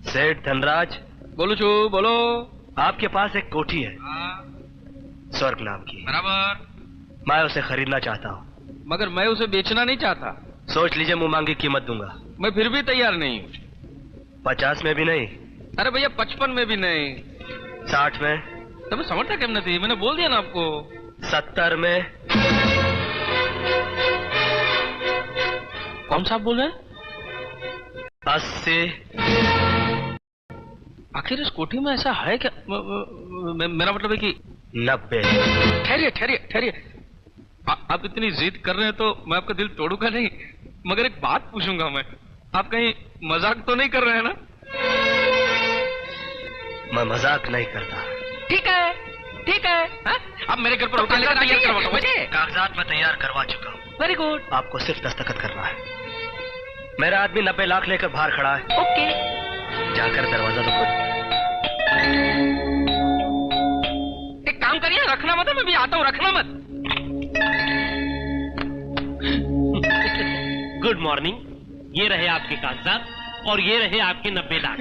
सेठ धनराज। बोलो छू, बोलो। आपके पास एक कोठी है स्वर्ग नाम की। बराबर। मैं उसे खरीदना चाहता हूँ। मगर मैं उसे बेचना नहीं चाहता। सोच लीजिए, मुंह मांगी कीमत दूंगा। मैं फिर भी तैयार नहीं हूँ। 50 में भी नहीं? अरे भैया 55 में भी नहीं। 60 में? तब समझता क्यों नहीं? मैंने बोल दिया ना आपको। 70 में? कौन सा आप बोल रहे हैं? 80? आखिर इस कोठी में ऐसा है क्या? मेरा मतलब है कि 90? ठहरिए ठहरिए ठहरिए। आप इतनी जिद कर रहे हैं तो मैं आपका दिल तोड़ूंगा नहीं, मगर एक बात पूछूंगा मैं। आप कहीं मजाक तो नहीं कर रहे हैं ना? मैं मजाक नहीं करता। ठीक है ठीक है। अब मेरे घर पर होटल तैयार करवा दो मुझे। कागजात मैं तैयार करवा चुका हूँ। Very good. आपको सिर्फ दस्तखत करना है। मेरा आदमी 90 लाख लेकर बाहर खड़ा है। ओके। जाकर दरवाजा तो खोल। एक काम करिए, रखना मत, मैं भी आता हूँ, रखना मत। Good morning. ये रहे आपके कागजात और ये रहे आपके 90 लाख।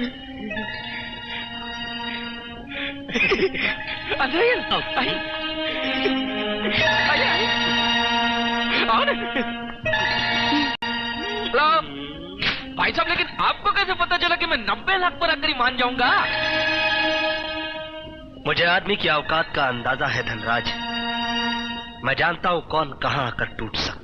भाई साहब, लेकिन आपको कैसे पता चला कि मैं 90 लाख पर आकर ही मान जाऊंगा? मुझे आदमी की औकात का अंदाजा है धनराज। मैं जानता हूँ कौन कहाँ आकर टूट सकता है।